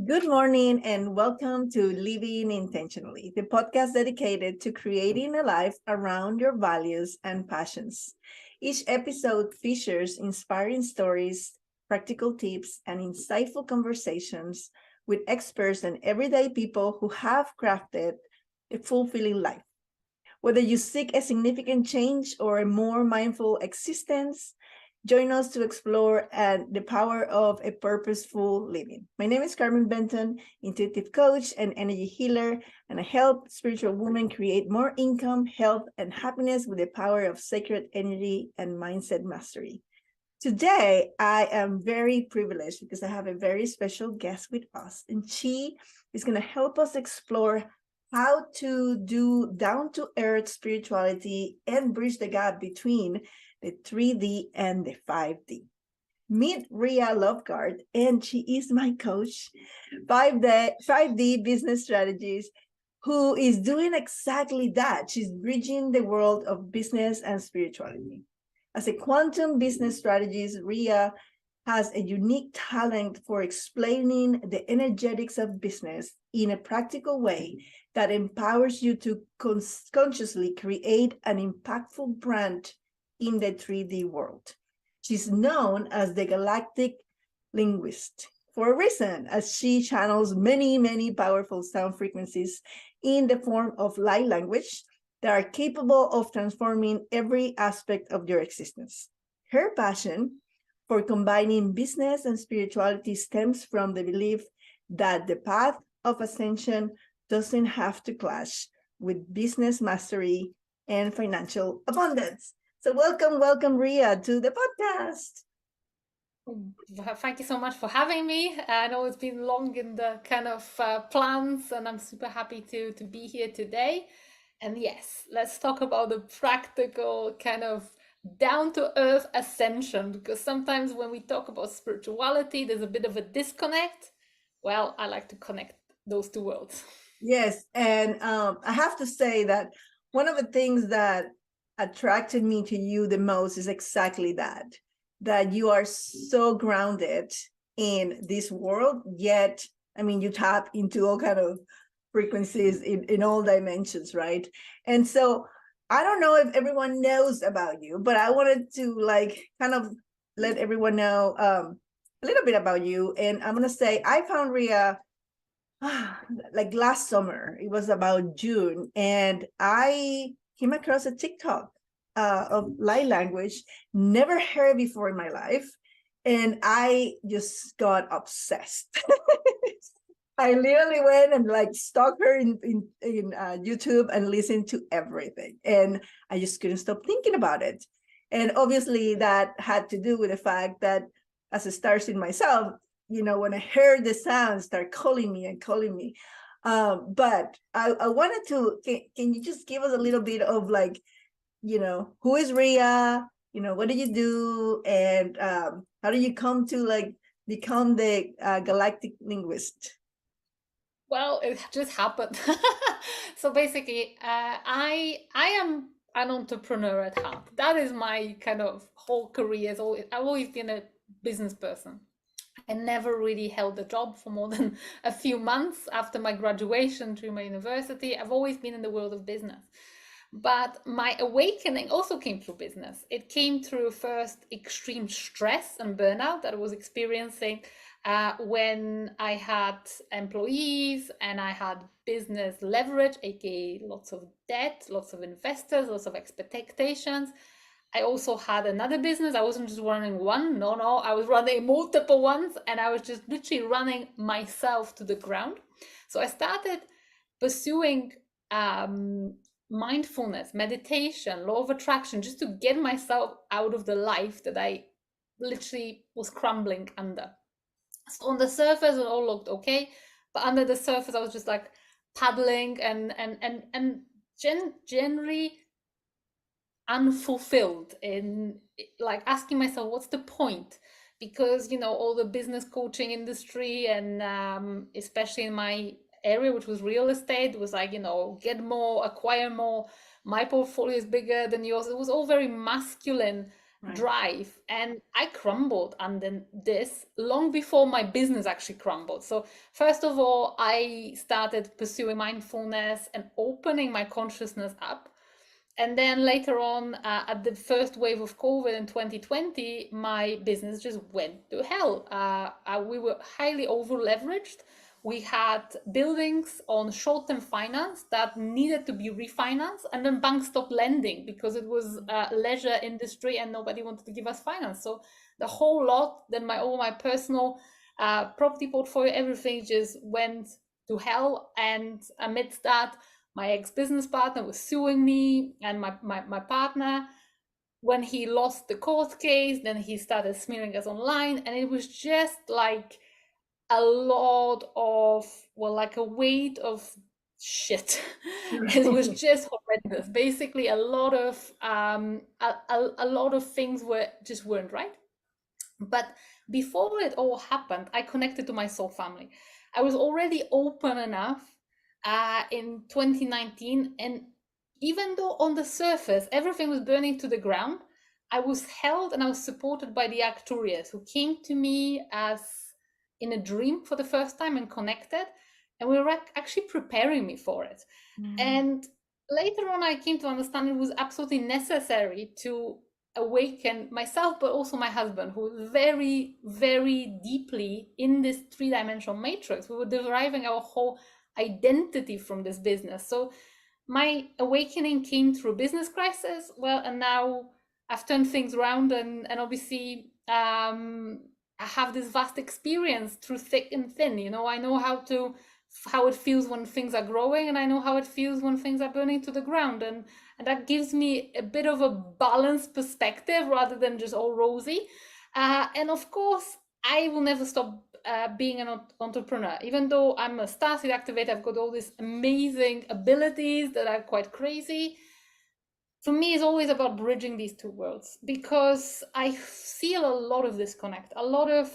Good morning and welcome to Living Intentionally, the podcast dedicated to creating a life around your values and passions. Each episode features inspiring stories, practical tips, and insightful conversations with experts and everyday people who have crafted a fulfilling life. Whether you seek a significant change or a more mindful existence, join us to explore the power of a purposeful living. My name is Carmen Benton, intuitive coach and energy healer, and I help spiritual women create more income, health, and happiness with the power of sacred energy and mindset mastery. Today, I am very privileged because I have a very special guest with us, and she is going to help us explore how to do down to earth spirituality and bridge the gap between the 3D and the 5D. Meet Riya Loveguard, and she is my coach, 5D business strategist, who is doing exactly that. She's bridging the world of business and spirituality. As a quantum business strategist, Riya has a unique talent for explaining the energetics of business in a practical way that empowers you to consciously create an impactful brand in the 3D world. She's known as the galactic linguist for a reason, as she channels many, many powerful sound frequencies in the form of light language that are capable of transforming every aspect of your existence. Her passion for combining business and spirituality stems from the belief that the path of ascension doesn't have to clash with business mastery and financial abundance. So welcome, Ria, to the podcast. Thank you so much for having me. I know it's been long in the kind of plans, and I'm super happy to be here today. And yes, let's talk about the practical kind of down to earth ascension, because sometimes when we talk about spirituality, there's a bit of a disconnect. Well, I like to connect those two worlds. Yes, and I have to say that one of the things that attracted me to you the most is exactly that you are so grounded in this world, yet, I mean, you tap into all kind of frequencies in all dimensions, right? And so I don't know if everyone knows about you, but I wanted to like kind of let everyone know a little bit about you. And I'm gonna say I found Ria like last summer. It was about June, and I came across a TikTok of light language, never heard before in my life, and I just got obsessed. I literally went and like stalked her in YouTube and listened to everything, and I just couldn't stop thinking about it. And obviously, that had to do with the fact that as a stars in myself, when I heard the sound start calling me and calling me. But I wanted to, can you just give us a little bit of like, who is Ria? What do you do? And how do you come to like become the galactic linguist? Well, it just happened. So basically, I am an entrepreneur at heart. That is my kind of whole career. I've always been a business person. I never really held a job for more than a few months after my graduation through my university. I've always been in the world of business. But my awakening also came through business. It came through first extreme stress and burnout that I was experiencing when I had employees and I had business leverage, aka lots of debt, lots of investors, lots of expectations. I also had another business. I wasn't just running one. No, no, I was running multiple ones, and I was just literally running myself to the ground. So I started pursuing mindfulness, meditation, law of attraction, just to get myself out of the life that I literally was crumbling under. So on the surface, it all looked okay, but under the surface, I was just like paddling and generally unfulfilled in like asking myself what's the point, because all the business coaching industry and especially in my area, which was real estate, was like get more, acquire more, my portfolio is bigger than yours. It was all very masculine Right. drive, and I crumbled under this long before my business actually crumbled. So first of all, I started pursuing mindfulness and opening my consciousness up, and then later on, at the first wave of COVID in 2020, my business just went to hell. We were highly over leveraged. We had buildings on short term finance that needed to be refinanced, and then banks stopped lending because it was a leisure industry and nobody wanted to give us finance. So the whole lot, then all my personal property portfolio, everything just went to hell. And amidst that, my ex-business partner was suing me, and my partner, when he lost the court case, then he started smearing us online, and it was just like a lot of, well, like a weight of shit. It was Right. just horrendous. Basically, a lot of a lot of things weren't right. But before it all happened, I connected to my soul family. I was already open enough in 2019. And even though on the surface everything was burning to the ground, I was held and I was supported by the Acturians who came to me as in a dream for the first time and connected. And we were actually preparing me for it. Mm. And later on, I came to understand it was absolutely necessary to awaken myself, but also my husband, who was very, very deeply in this three-dimensional matrix. We were deriving our whole identity from this business. So my awakening came through business crisis. Well, and now I've turned things around, and obviously I have this vast experience through thick and thin. I know how it feels when things are growing, and I know how it feels when things are burning to the ground, and that gives me a bit of a balanced perspective rather than just all rosy. And of course, I will never stop being an entrepreneur. Even though I'm a starseed activator, I've got all these amazing abilities that are quite crazy. For me, it's always about bridging these two worlds, because I feel a lot of disconnect, a lot of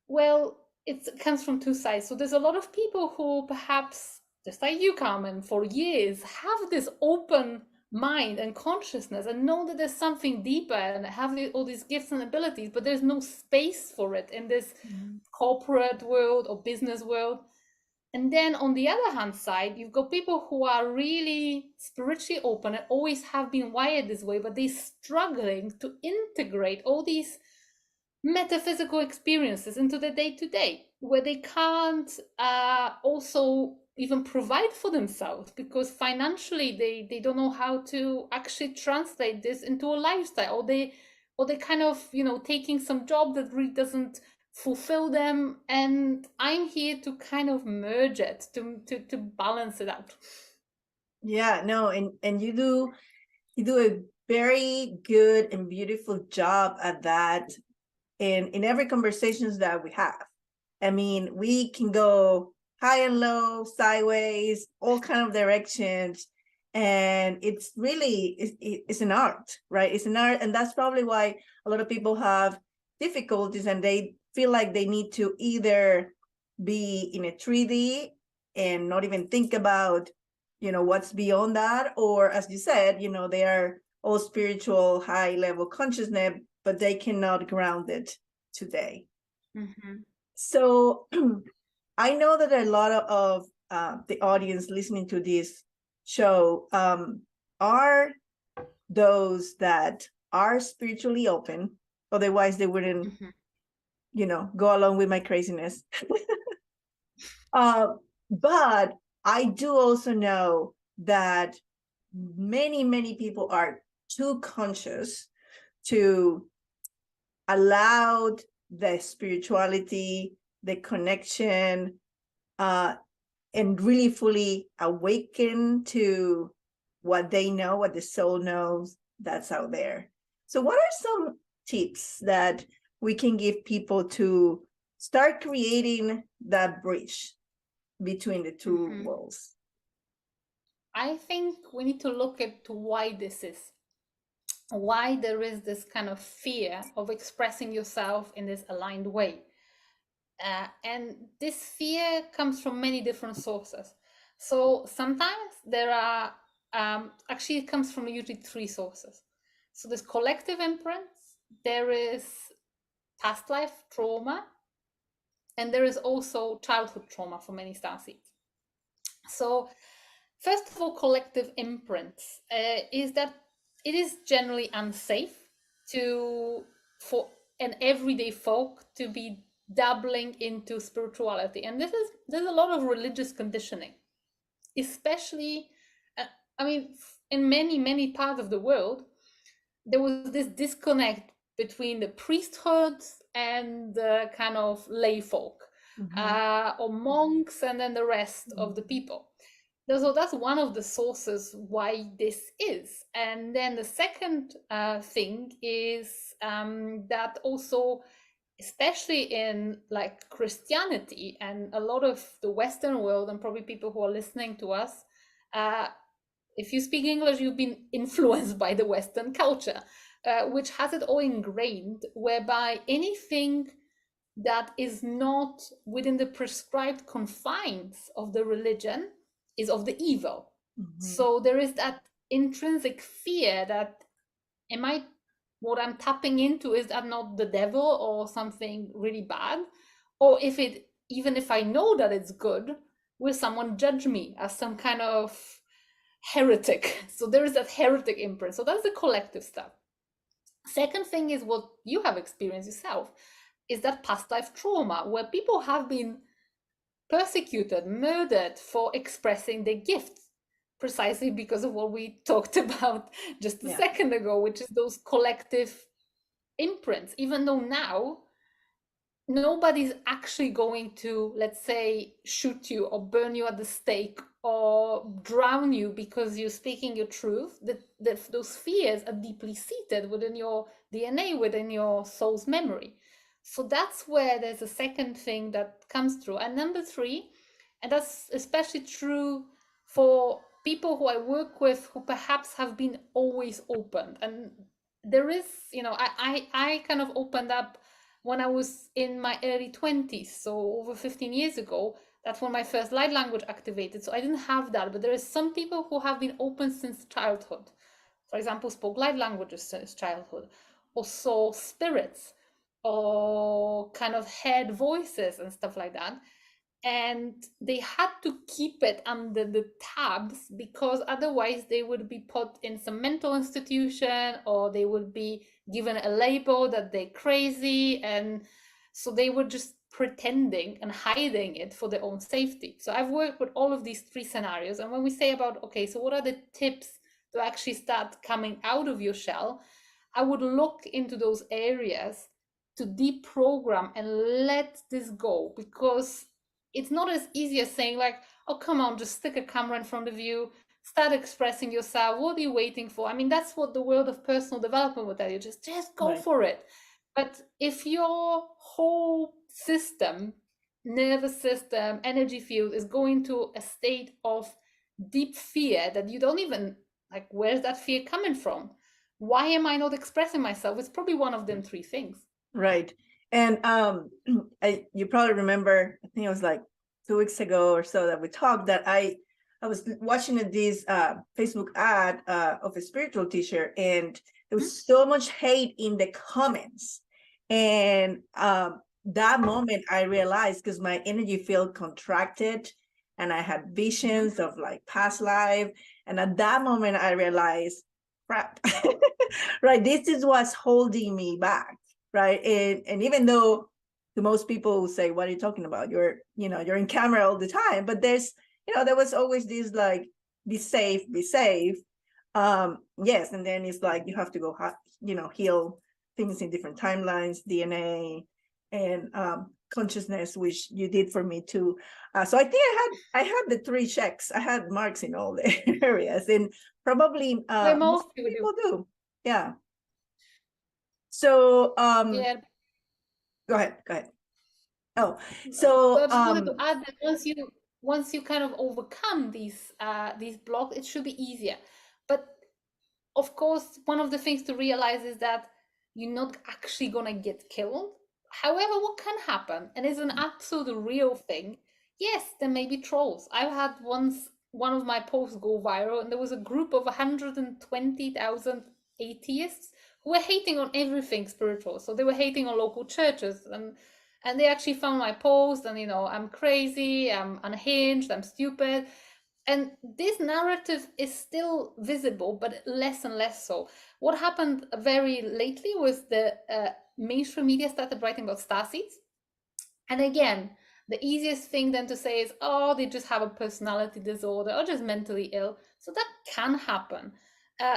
well, it comes from two sides. So there's a lot of people who perhaps, just like you, Carmen, for years have this open mind and consciousness and know that there's something deeper and have all these gifts and abilities, but there's no space for it in this Mm. corporate world or business world. And then on the other hand side, you've got people who are really spiritually open and always have been wired this way, but they're struggling to integrate all these metaphysical experiences into the day to day, where they can't also even provide for themselves because financially they don't know how to actually translate this into a lifestyle, or they kind of taking some job that really doesn't fulfill them. And I'm here to kind of merge it, to balance it out. Yeah, no, and you do a very good and beautiful job at that in every conversations that we have. I mean, we can go high and low, sideways, all kind of directions, and it's really it's an art, right? It's an art, and that's probably why a lot of people have difficulties, and they feel like they need to either be in a 3D and not even think about what's beyond that, or as you said, they are all spiritual high level consciousness, but they cannot ground it today. Mm-hmm. So I know that a lot of the audience listening to this show are those that are spiritually open. Otherwise, they wouldn't, Mm-hmm. go along with my craziness. uh, but I do also know that many, many people are too conscious to allow the spirituality, the connection, uh, and really fully awaken to what they know, what the soul knows that's out there. So, what are some tips that we can give people to start creating that bridge between the two Mm-hmm. worlds? I think we need to look at why this is, why there is this kind of fear of expressing yourself in this aligned way. And this fear comes from many different sources. So sometimes there are, actually, it comes from usually three sources. So there's collective imprints, there is past life trauma, and there is also childhood trauma for many starseeds. So first of all, collective imprints is that it is generally unsafe to for an everyday folk to be dabbling into spirituality, and there's a lot of religious conditioning, especially I mean, in many parts of the world there was this disconnect between the priesthood and the kind of lay folk, Mm-hmm. or monks, and then the rest Mm-hmm. of the people. So that's one of the sources why this is. And then the second thing is that also, especially in like Christianity and a lot of the Western world, and probably people who are listening to us, uh, if you speak English, you've been influenced by the Western culture, which has it all ingrained, whereby anything that is not within the prescribed confines of the religion is of the evil. Mm-hmm. So there is that intrinsic fear that, am I, what I'm tapping into, is that not the devil or something really bad? Or if it, even if I know that it's good, will someone judge me as some kind of heretic? So there is that heretic imprint. So that's the collective stuff. Second thing is what you have experienced yourself, is that past life trauma, where people have been persecuted, murdered for expressing their gifts, precisely because of what we talked about just a Yeah. second ago, which is those collective imprints. Even though now nobody's actually going to, let's say, shoot you or burn you at the stake or drown you because you're speaking your truth, those fears are deeply seated within your DNA, within your soul's memory. So that's where there's a second thing that comes through. And number three, and that's especially true for people who I work with who perhaps have been always open. And there is, I kind of opened up when I was in my early 20s, so over 15 years ago. That's when my first light language activated. So I didn't have that, but there is some people who have been open since childhood. For example, spoke light languages since childhood, or saw spirits, or kind of heard voices and stuff like that. And they had to keep it under the tabs because otherwise they would be put in some mental institution, or they would be given a label that they're crazy. And so they were just pretending and hiding it for their own safety. So I've worked with all of these three scenarios. And when we say about, okay, so what are the tips to actually start coming out of your shell, I would look into those areas to deprogram and let this go, because it's not as easy as saying like, oh, come on, just stick a camera in front of you, start expressing yourself. What are you waiting for? I mean, that's what the world of personal development would tell you. Just go Right. for it. But if your whole system, nervous system, energy field is going to a state of deep fear that you don't even like, where's that fear coming from? Why am I not expressing myself? It's probably one of them three things. Right. And you probably remember, I think it was like 2 weeks ago or so that we talked, that I was watching this Facebook ad of a spiritual teacher, and there was so much hate in the comments. And that moment I realized, because my energy field contracted and I had visions of like past life. And at that moment I realized, crap, right, this is what's holding me back. Right. And even though to most people who say, what are you talking about? You're in camera all the time. But there was always this like, be safe, be safe. Yes. And then it's like, you have to go, heal things in different timelines, DNA and consciousness, which you did for me too. So I think I had the three checks. I had marks in all the areas, and probably Where most most people do. Yeah. So yeah. go ahead. Go ahead. Oh, So so I just wanted to add that once you kind of overcome these blocks, it should be easier. But of course, one of the things to realize is that you're not actually gonna get killed. However, what can happen, and is an absolute real thing, yes, there may be trolls. I've had once one of my posts go viral, and there was a group of 120,000 atheists who were hating on everything spiritual. So they were hating on local churches, and they actually found my post, and I'm crazy, I'm unhinged, I'm stupid. And this narrative is still visible, but less and less so. What happened very lately was the mainstream media started writing about Stasis. And again, the easiest thing then to say is, oh, they just have a personality disorder or just mentally ill. So that can happen.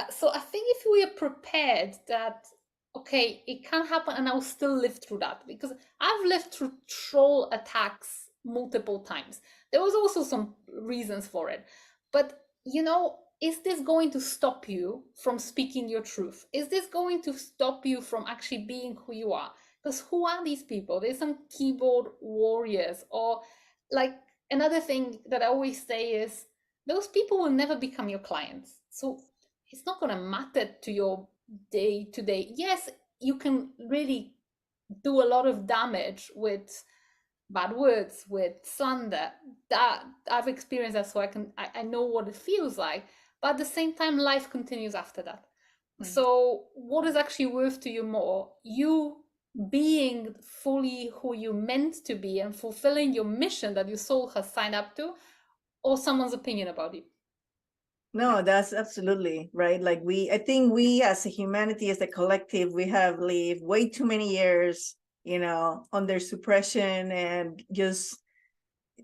So I think if we are prepared that, okay, it can happen and I'll still live through that, because I've lived through troll attacks multiple times. There was also some reasons for it. But, is this going to stop you from speaking your truth? Is this going to stop you from actually being who you are? Because who are these people? There's some keyboard warriors, or like, another thing that I always say is those people will never become your clients. So it's not going to matter to your day to day. Yes, you can really do a lot of damage with bad words, with slander. That I've experienced that, so I know what it feels like. But at the same time, life continues after that. Mm. So what is actually worth to you more? You being fully who you meant to be and fulfilling your mission that your soul has signed up to, or someone's opinion about you? No, that's absolutely right. Like I think we as a humanity, as a collective, we have lived way too many years, under suppression and just,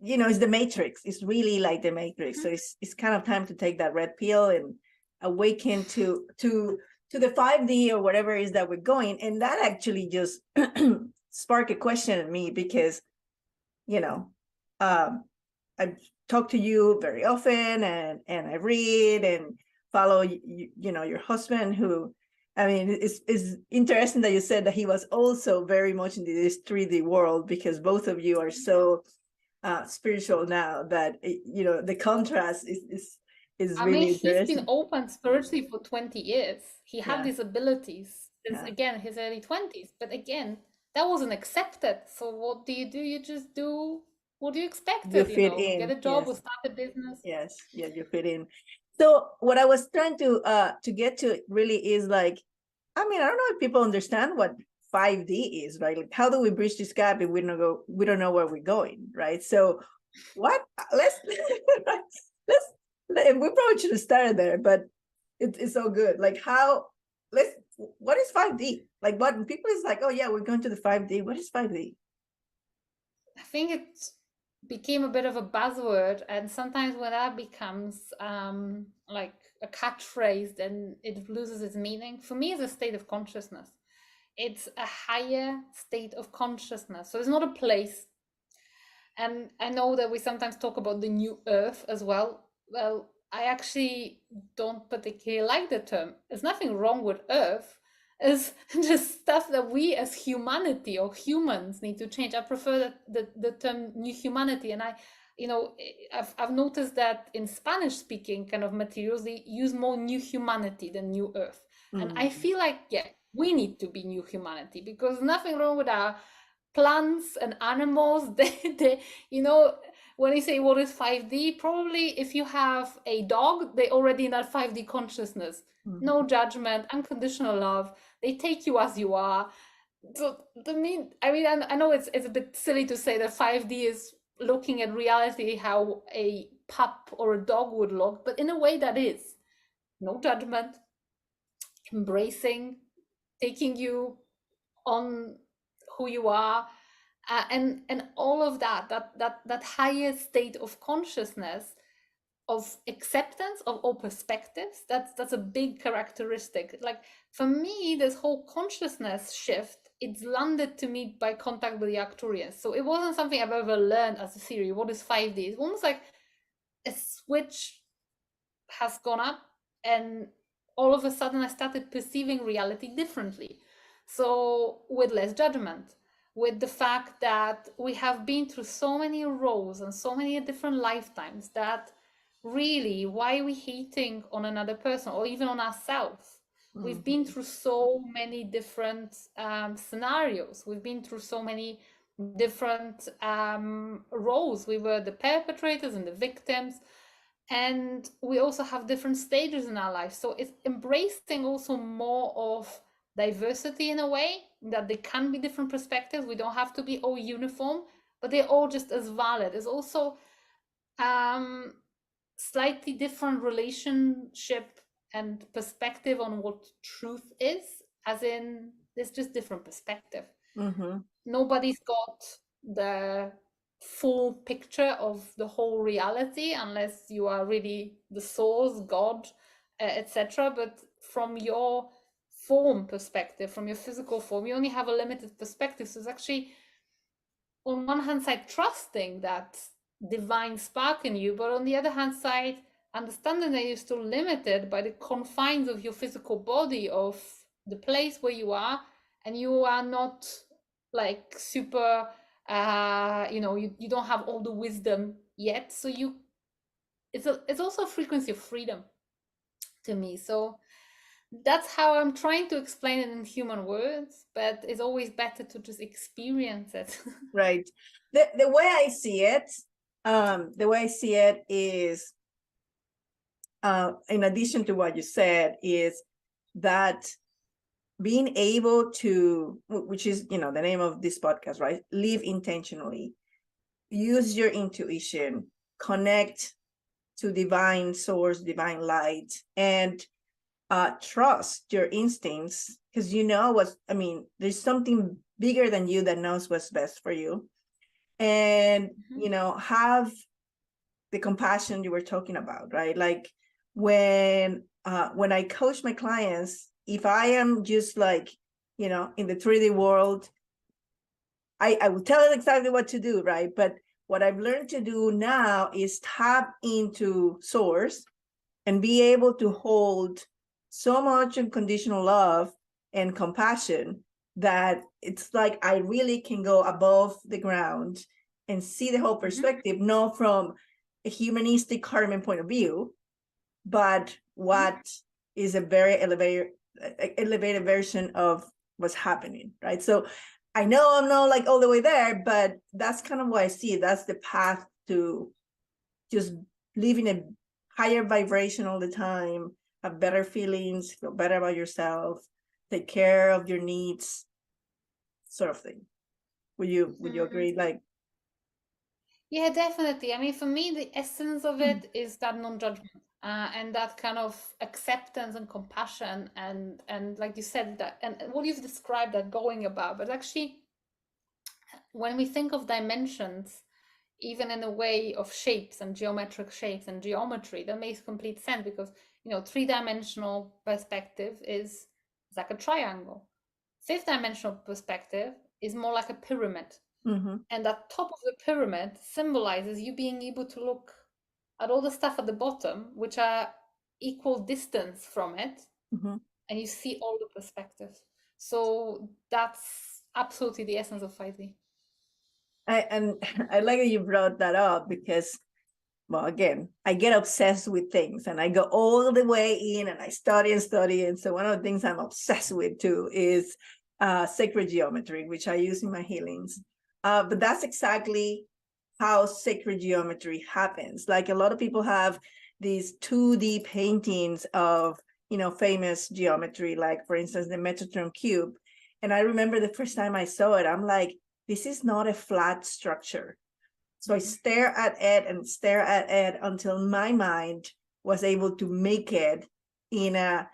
it's the matrix. It's really like the matrix. So it's kind of time to take that red pill and awaken to the 5D or whatever it is that we're going. And that actually just sparked a question in me because, you know, um, I talk to you very often, and I read and follow your husband, who, I mean, it's interesting that you said that he was also very much into this 3D world, because both of you are so spiritual now that the contrast is I mean, really he's been interesting. open spiritually for 20 years. He had Yeah, these abilities since, yeah. again, his early 20s. But again, that wasn't accepted. So what do? You just do what you You expected, fit get in. a job or Yes, start a business. yes, yeah, you fit in. So what I was trying to get to really is like, I mean, I don't know if people understand what 5D is, right? Like, how do we bridge this gap if we don't know where we're going, right? So what let's let's we probably should have started there, but it's so good. Like, let's what is 5D? Like, what people is like, oh yeah, we're going to the 5D. What is 5D? I think it became a bit of a buzzword, and sometimes when that becomes like a catchphrase, then it loses its meaning. For me, it's a state of consciousness. It's a higher state of consciousness. So it's not a place. And I know that we sometimes talk about the new earth as well. Well, I actually don't particularly like the term. There's nothing wrong with earth. It's just stuff that we as humanity or humans need to change. I prefer the term new humanity. And I've noticed that in Spanish speaking kind of materials, they use more new humanity than new earth. And I Mm. feel like, yeah, we need to be new humanity, because nothing wrong with our plants and animals. They when you say what is 5D, probably if you have a dog, they already in that 5D consciousness. Mm. No judgment, unconditional love. They take you as you are. So I know it's a bit silly to say that 5D is looking at reality how a pup or a dog would look, but in a way that is no judgment, embracing, taking you on who you are, and all of that higher state of consciousness, of acceptance of all perspectives. That's a big characteristic. Like, for me, this whole consciousness shift, it's landed to me by contact with the Arcturians. So it wasn't something I've ever learned as a theory. What is 5D? It's almost like a switch has gone up, and all of a sudden I started perceiving reality differently. So with less judgment, with the fact that we have been through so many roles and so many different lifetimes, that really, why are we hating on another person or even on ourselves? We've been Mhm. through so many different scenarios. We've been through so many different roles. We were the perpetrators and the victims. And we also have different stages in our life, so it's embracing also more of diversity in a way, that there can be different perspectives. We don't have to be all uniform, but they're all just as valid. It's also um slightly different relationship and perspective on what truth is, as in there's just different perspective. Mm-hmm. Nobody's got the full picture of the whole reality unless you are really the source, God, etc. But from your form perspective, from your physical form, you only have a limited perspective. So it's actually, on one hand side, trusting that divine spark in you, but on the other hand side, understanding that you're still limited by the confines of your physical body, of the place where you are, and you are not like super, you don't have all the wisdom yet. So it's also a frequency of freedom to me. So that's how I'm trying to explain it in human words, but it's always better to just experience it. Right. The way I see it, is, in addition to what you said, is that being able to, which is, the name of this podcast, right? Live intentionally, use your intuition, connect to divine source, divine light, and trust your instincts, because there's something bigger than you that knows what's best for you. And have the compassion you were talking about, right? Like when I coach my clients, if I am just like, in the 3D world, I will tell them exactly what to do, right? But what I've learned to do now is tap into source and be able to hold so much unconditional love and compassion that it's like I really can go above the ground and see the whole perspective, not from a humanistic Carmen point of view, but what is a very elevated version of what's happening, right? So I know I'm not like all the way there, but that's kind of what I see. That's the path to just living a higher vibration all the time, have better feelings, feel better about yourself, take care of your needs, sort of thing. Would you agree? Like, Yeah, definitely. I mean, for me, the essence of it is that non-judgment, and that kind of acceptance and compassion, and like you said, that and what you've described, that going about. But actually, when we think of dimensions, even in a way of shapes and geometric shapes and geometry, that makes complete sense, because three-dimensional perspective is like a triangle. Fifth dimensional perspective is more like a pyramid. mm-hmm, And that top of the pyramid symbolizes you being able to look at all the stuff at the bottom, which are equal distance from it, mm-hmm. and you see all the perspectives. So that's absolutely the essence of 5D. And I like that you brought that up because, well, again, I get obsessed with things and I go all the way in and I study and study. And so one of the things I'm obsessed with too is sacred geometry, which I use in my healings. But that's exactly how sacred geometry happens. Like a lot of people have these 2D paintings of, famous geometry, like for instance, the Metatron cube. And I remember the first time I saw it, I'm like, this is not a flat structure. So I stare at it and stare at it until my mind was able to make it in a,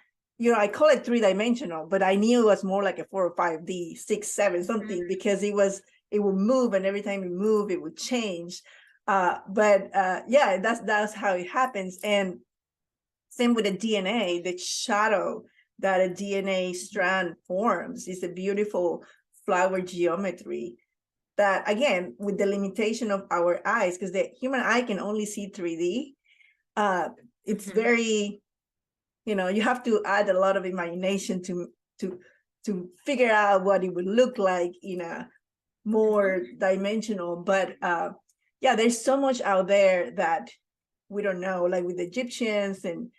I call it 3-dimensional, but I knew it was more like a 4 or 5D, 6, 7, something, because it would move, and every time it moved, it would change. Yeah, that's how it happens. And same with the DNA, the shadow that a DNA strand forms is a beautiful flower geometry that, again, with the limitation of our eyes, because the human eye can only see 3D, it's very, you have to add a lot of imagination to figure out what it would look like in a more dimensional. But yeah, there's so much out there that we don't know, like with the Egyptians and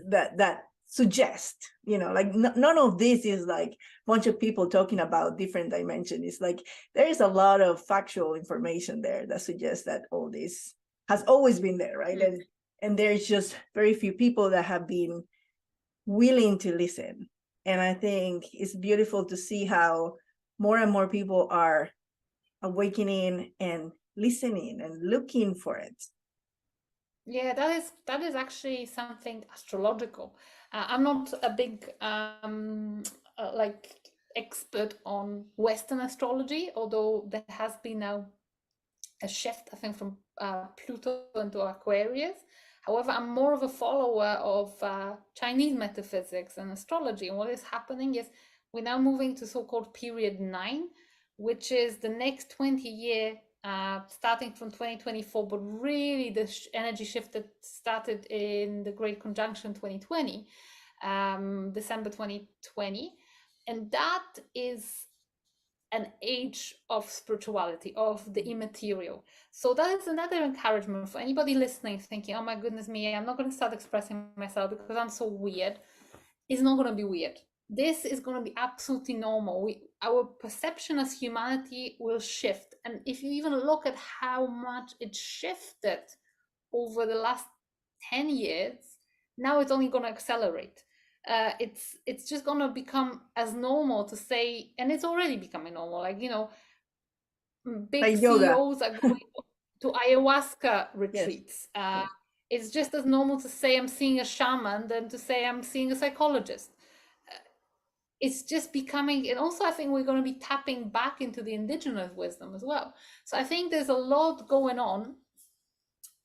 that suggest, like none of this is like a bunch of people talking about different dimensions. It's like there is a lot of factual information there that suggests that all this has always been there, right? Mm. And there's just very few people that have been willing to listen. And I think it's beautiful to see how more and more people are awakening and listening and looking for it. Yeah, that is actually something astrological. I'm not a big like expert on Western astrology, although there has been now a shift, I think, from Pluto into Aquarius. However, I'm more of a follower of Chinese metaphysics and astrology. And what is happening is we're now moving to so-called period 9, which is the next 20-year, starting from 2024, but really the energy shift that started in the Great Conjunction 2020, December 2020. And that is an age of spirituality, of the immaterial. So that is another encouragement for anybody listening, thinking, oh my goodness me, I'm not going to start expressing myself because I'm so weird. It's not going to be weird. This is going to be absolutely normal. Our perception as humanity will shift. And if you even look at how much it shifted over the last 10 years, now it's only going to accelerate. It's just going to become as normal to say, and it's already becoming normal, like, big Like yoga. CEOs are going to ayahuasca Yes. retreats. Yes. It's just as normal to say I'm seeing a shaman than to say I'm seeing a psychologist. It's just becoming, and also I think we're going to be tapping back into the indigenous wisdom as well. So I think there's a lot going on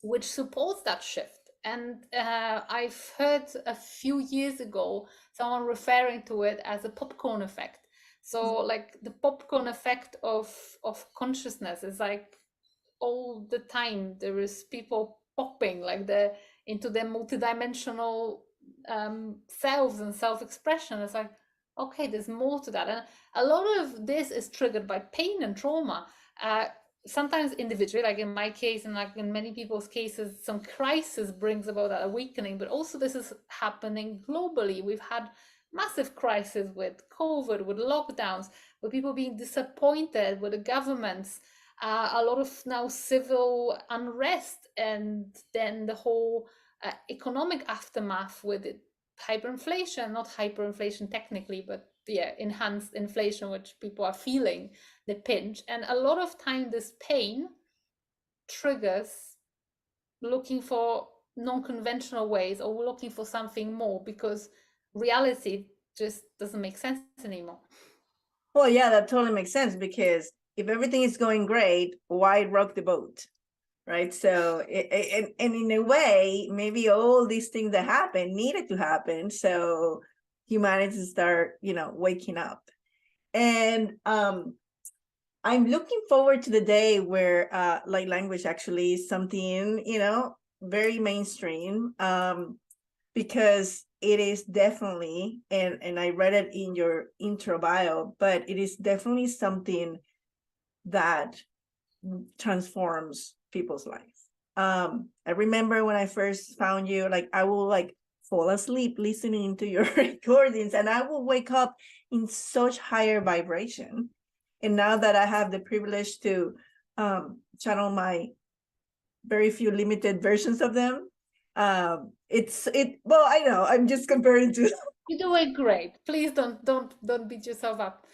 which supports that shift. And I've heard a few years ago someone referring to it as a popcorn effect. So like the popcorn effect of consciousness is like all the time there is people popping like into their multidimensional selves and self-expression. It's like, okay, there's more to that. And a lot of this is triggered by pain and trauma. Sometimes individually, like in my case and like in many people's cases, some crisis brings about that awakening, but also this is happening globally. We've had massive crises with COVID, with lockdowns, with people being disappointed with the governments, a lot of now civil unrest, and then the whole economic aftermath with it, hyperinflation, not hyperinflation technically, but yeah, enhanced inflation, which people are feeling the pinch. And a lot of time this pain triggers looking for non-conventional ways or looking for something more because reality just doesn't make sense anymore. Well, yeah, that totally makes sense, because if everything is going great, why rock the boat? Right. So, and in a way, maybe all these things that happened needed to happen. So humanity start, waking up. And I'm looking forward to the day where like language actually is something, very mainstream. Because it is definitely, and I read it in your intro bio, but it is definitely something that transforms people's lives. I remember when I first found you, like I will like fall asleep listening to your recordings, and I will wake up in such higher vibration. And now that I have the privilege to channel my very few limited versions of them, well, I know I'm just comparing to You're doing great. Please don't beat yourself up.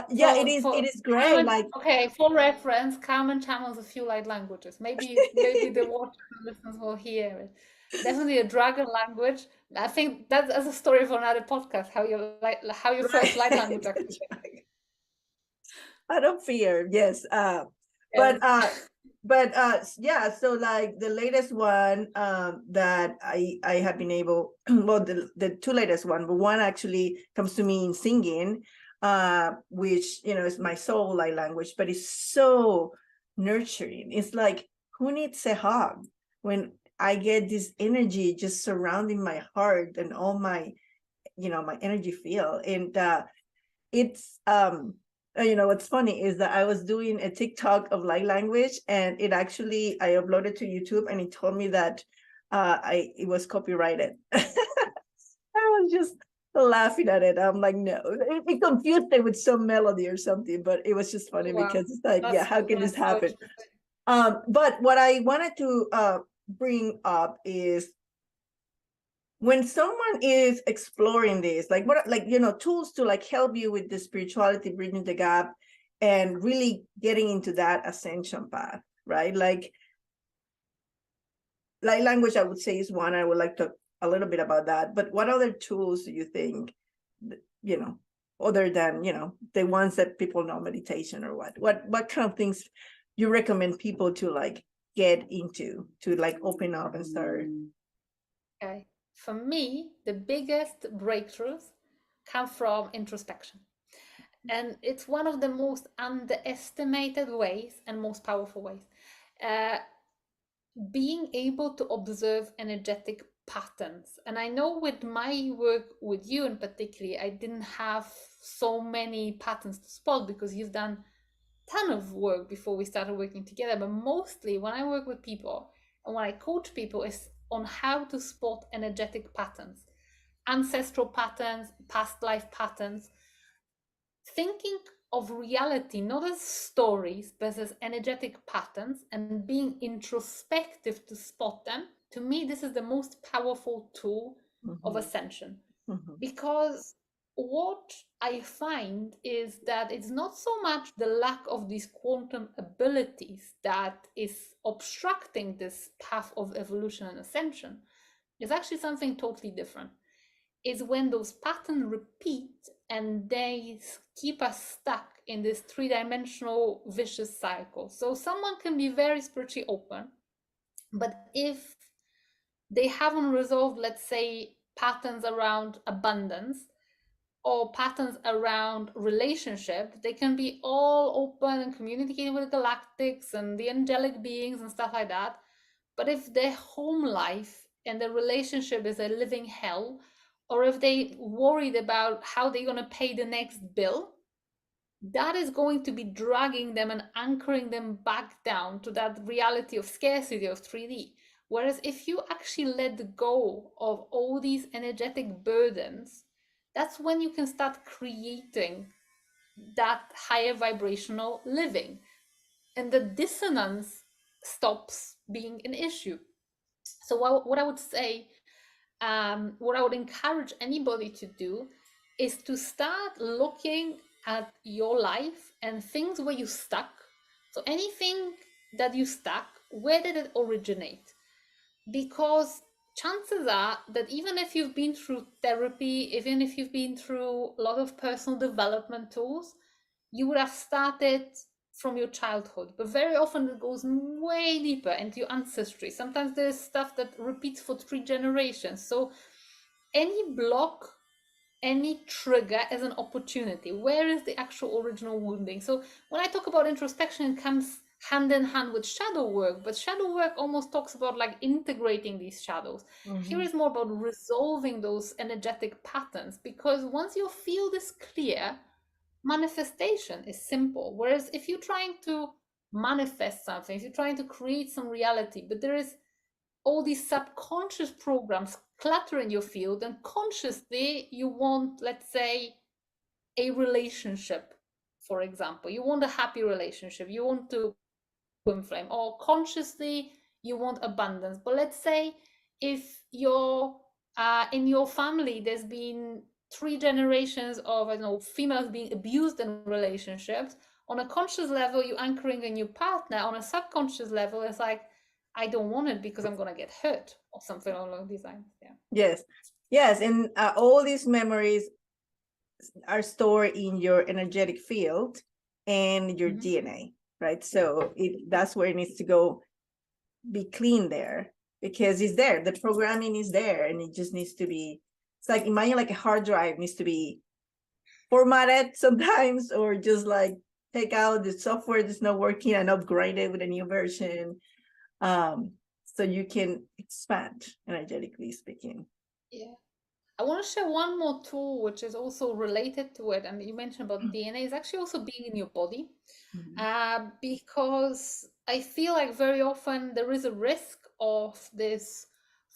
yeah, it For is great. Carmen, Like, okay, for reference, Carmen channels a few light languages. Maybe the watchers and listeners will hear it. Definitely a dragon language. I think that's a story for another podcast. How your first right. light language actually. I don't fear, yes. Yes. But yeah, so like the latest one that I have been able, well, the two latest one, but one actually comes to me in singing, which is my soul light language, but it's so nurturing. It's like, who needs a hug when I get this energy just surrounding my heart and all my my energy field. And it's what's funny is that I was doing a TikTok of light language, and it actually, I uploaded to YouTube, and it told me that it was copyrighted. I was just laughing at it. I'm like, no, it confused it with some melody or something, but it was just funny Wow. because it's like, yeah, how can this That's so happen? interesting. But what I wanted to bring up is when someone is exploring this, like what, like, tools to like help you with the spirituality, bridging the gap, and really getting into that ascension path, right? Like language, I would say, is one. I would like to a little bit about that. But what other tools do you think, you know, other than the ones that people know, meditation or what kind of things you recommend people to like get into to like open up and start? Okay. For me, the biggest breakthroughs come from introspection. And it's one of the most underestimated ways and most powerful ways. Uh, Being able to observe energetic patterns. And I know with my work with you in particular, I didn't have so many patterns to spot because you've done ton of work before we started working together. But mostly when I work with people and when I coach people is on how to spot energetic patterns, ancestral patterns, past life patterns, thinking of reality not as stories but as energetic patterns and being introspective to spot them. To me, this is the most powerful tool of Mm-hmm. ascension, Mm-hmm. because what I find is that it's not so much the lack of these quantum abilities that is obstructing this path of evolution and ascension. It's actually something totally different. Is when those patterns repeat and they keep us stuck in this three-dimensional vicious cycle. So someone can be very spiritually open, but if they haven't resolved, let's say, patterns around abundance or patterns around relationship, they can be all open and communicating with the galactics and the angelic beings and stuff like that. But if their home life and their relationship is a living hell, or if they worried about how they're going to pay the next bill, that is going to be dragging them and anchoring them back down to that reality of scarcity of 3D. Whereas if you actually let go of all these energetic burdens, that's when you can start creating that higher vibrational living. And the dissonance stops being an issue. So, what I would say, what I would encourage anybody to do is to start looking at your life and things where you stuck. So anything that you stuck, where did it originate? Because chances are that even if you've been through therapy, even if you've been through a lot of personal development tools, you would have started from your childhood, but very often it goes way deeper into your ancestry. Sometimes there's stuff that repeats for 3 generations. So any block, any trigger as an opportunity. Where is the actual original wounding? So when I talk about introspection, it comes hand in hand with shadow work, but shadow work almost talks about like integrating these shadows. Here Mm-hmm. is more about resolving those energetic patterns, because once your field is clear, manifestation is simple. Whereas if you're trying to manifest something, if you're trying to create some reality, but there is all these subconscious programs cluttering your field, and consciously you want, let's say, a relationship, for example, you want a happy relationship, you want to twin flame, or consciously you want abundance. But let's say if you're in your family there's been 3 generations of, I don't know, females being abused in relationships, on a conscious level you're anchoring a new partner, on a subconscious level it's like, I don't want it because I'm gonna get hurt or something along these lines. Yeah. Yes, yes, and all these memories are stored in your energetic field and your Mm-hmm. DNA, right? So that's where it needs to go, be clean there, because it's there. The programming is there, and it just needs to be. It's like, imagine like a hard drive needs to be formatted sometimes, or just like take out the software that's not working and upgrade it with a new version, so you can expand, energetically speaking. Yeah. I want to share one more tool which is also related to it, and you mentioned about DNA, is actually also being in your body. Mhm. Because I feel like very often there is a risk of this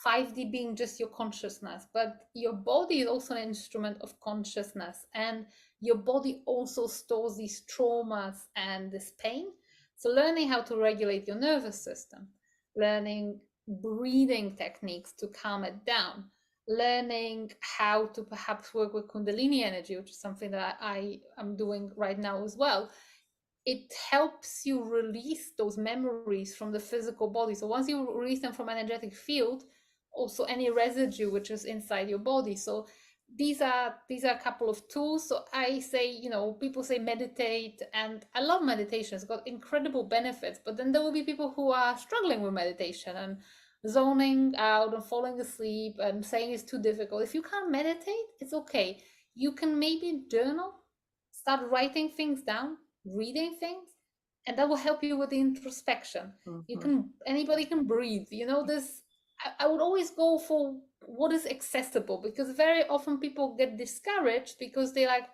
5D being just your consciousness, but your body is also an instrument of consciousness, and your body also stores these traumas and this pain. So learning how to regulate your nervous system, learning breathing techniques to calm it down, learning how to perhaps work with Kundalini energy, which is something that I am doing right now as well. It helps you release those memories from the physical body. So once you release them from energetic field, also any residue which is inside your body. So these are a couple of tools. So I say, people say meditate, and I love meditation. It's got incredible benefits, but then there will be people who are struggling with meditation and zoning out and falling asleep and saying it's too difficult. If you can't meditate, it's okay. You can maybe journal, start writing things down, reading things, and that will help you with the introspection. Mhm. Anybody can breathe, this. I would always go for what is accessible, because very often people get discouraged because they like,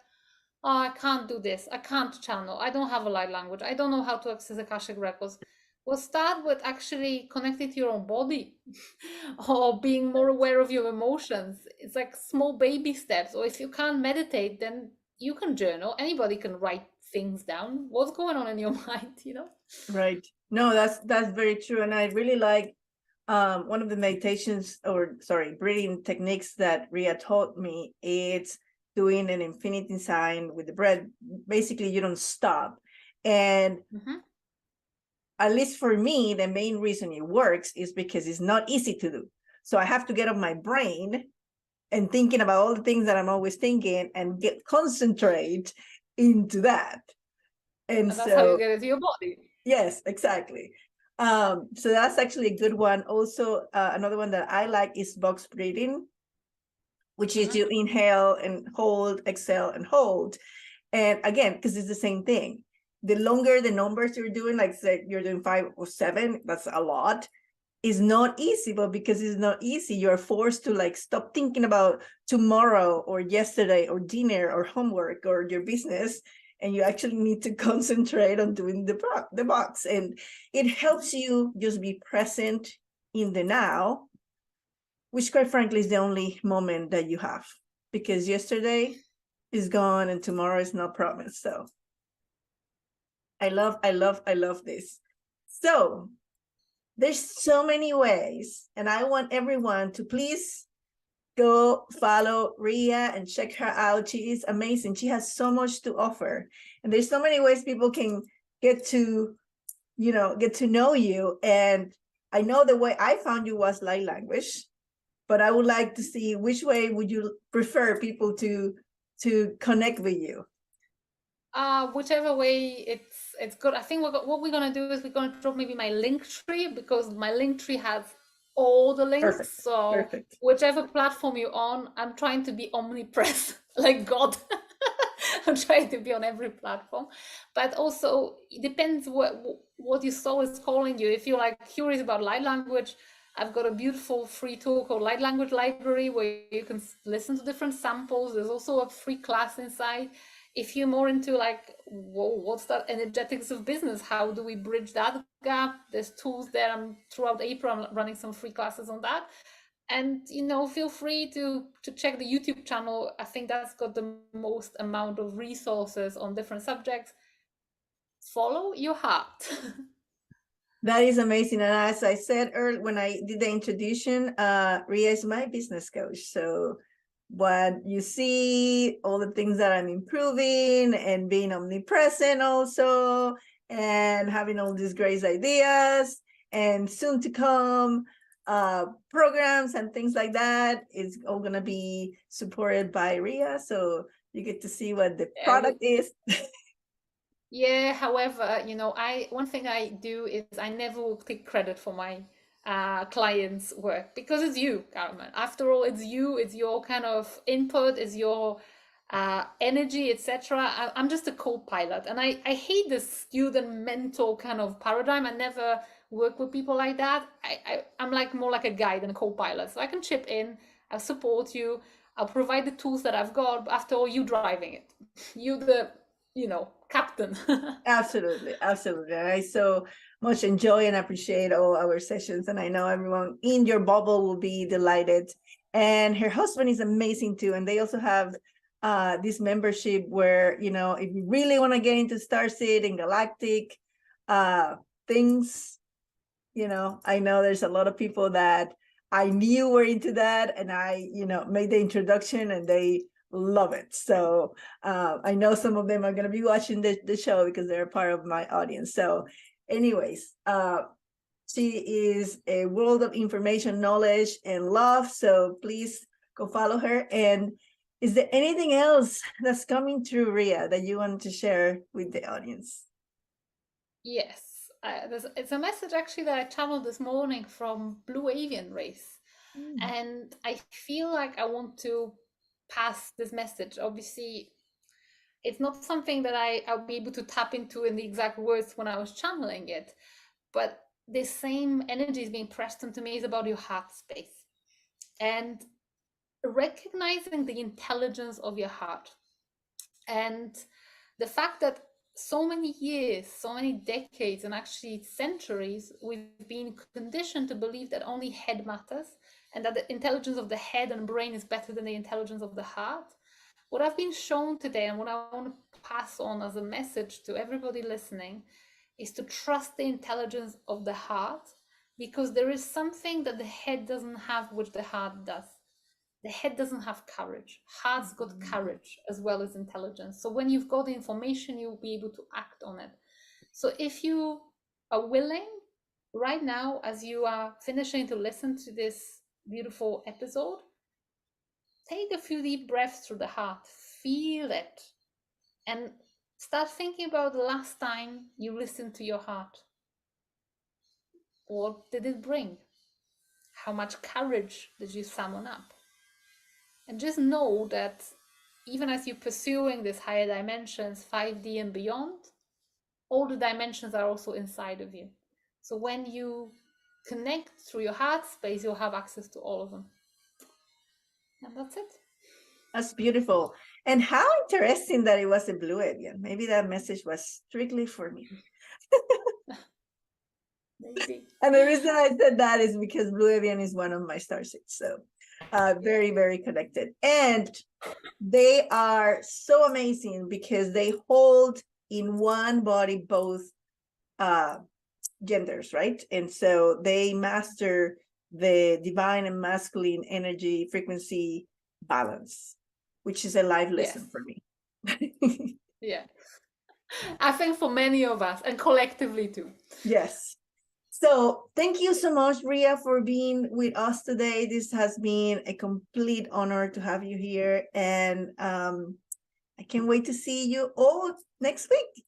oh, I can't do this, I can't channel, I don't have a light language, I don't know how to access Akashic records. Well, start with actually connecting to your own body or being more aware of your emotions. It's like small baby steps. Or if you can't meditate, then you can journal. Anybody can write things down. What's going on in your mind? Right. No, that's very true. And I really like one of the meditations, or sorry, breathing techniques that Ria taught me. It's doing an infinity sign with the breath. Basically, you don't stop. And Mm-hmm. at least for me, the main reason it works is because it's not easy to do. So I have to get off my brain and thinking about all the things that I'm always thinking and concentrate into that. And And that's how you so, get into your body. yes, exactly. So that's actually a good one. Also, another one that I like is box breathing, which is Mm-hmm. you inhale and hold, exhale and hold. And again, because it's the same thing. The longer the numbers you're doing, like say you're doing 5 or 7, that's a lot. Is not easy, but because it's not easy, you're forced to like stop thinking about tomorrow or yesterday or dinner or homework or your business, and you actually need to concentrate on doing the box. And it helps you just be present in the now, which quite frankly is the only moment that you have, because yesterday is gone and tomorrow is not promised. So I love this. So there's so many ways, and I want everyone to please go follow Ria and check her out. She is amazing. She has so much to offer, and there's so many ways people can get to know you. And I know the way I found you was light language, but I would like to see which way would you prefer people to connect with you. Whichever way it's good. I think what we're gonna do is we're gonna drop maybe my link tree, because my link tree has all the links. Perfect. So Perfect. whichever platform you're on, I'm trying to be omnipresent, like God. I'm trying to be on every platform, but also it depends what your soul is calling you. If you're like curious about light language, I've got a beautiful free tool called Light Language Library, where you can listen to different samples. There's also a free class inside. If you're more into like, whoa, what's that energetics of business? How do we bridge that gap? There's tools there. Throughout April, I'm running some free classes on that. And feel free to check the YouTube channel. I think that's got the most amount of resources on different subjects. Follow your heart. That is amazing. And as I said earlier when I did the introduction, Ria is my business coach. So what you see, all the things that I'm improving and being omnipresent also, and having all these great ideas and soon to come programs and things like that is all going to be supported by Ria. So you get to see what the product is. Yeah, however, I one thing I do is I never will take credit for my clients' work, because it's you, Carmen. After all, it's you, it's your kind of input, it's your energy, etc. I'm just a co-pilot, and I hate this student mentor kind of paradigm. I never work with people like that. I'm like more like a guide and a co-pilot, so I can chip in, I'll support you, I'll provide the tools that I've got. But after all, you driving it, you the captain. Absolutely, absolutely. And I so much enjoy and appreciate all our sessions. And I know everyone in your bubble will be delighted. And her husband is amazing too. And they also have this membership where, if you really want to get into Starseed and Galactic, things, I know there's a lot of people that I knew were into that, and I, made the introduction and they love it. So I know some of them are going to be watching the show because they're part of my audience. So anyways, she is a world of information, knowledge, and love. So please go follow her. And is there anything else that's coming through, Riya, that you want to share with the audience? Yes, it's a message actually that I channeled this morning from Blue Avian Race. Mm. And I feel like I want to pass this message. Obviously, it's not something that I'll be able to tap into in the exact words when I was channeling it, but the same energy is being pressed into me is about your heart space and recognizing the intelligence of your heart. And the fact that so many years, so many decades, and actually centuries, we've been conditioned to believe that only head matters and that the intelligence of the head and brain is better than the intelligence of the heart. What I've been shown today and what I want to pass on as a message to everybody listening is to trust the intelligence of the heart, because there is something that the head doesn't have, which the heart does. The head doesn't have courage. Heart's got courage as well as intelligence. So when you've got the information, you'll be able to act on it. So if you are willing right now, as you are finishing to listen to this beautiful episode, take a few deep breaths through the heart, feel it, and start thinking about the last time you listened to your heart. What did it bring? How much courage did you summon up? And just know that even as you're pursuing these higher dimensions, 5D and beyond, all the dimensions are also inside of you. So when you connect through your heart space, you'll have access to all of them. And that's it. That's beautiful. And how interesting that it was a blue avian. Maybe that message was strictly for me. Maybe. And the reason I said that is because blue avian is one of my star seeds. So very, very connected. And they are so amazing because they hold in one body both genders, right? And so they master the divine and masculine energy frequency balance, which is a life lesson for me. Yeah. I think for many of us and collectively too. Yes. So thank you so much, Riya, for being with us today. This has been a complete honor to have you here. And I can't wait to see you all next week.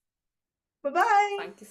Bye-bye. Thank you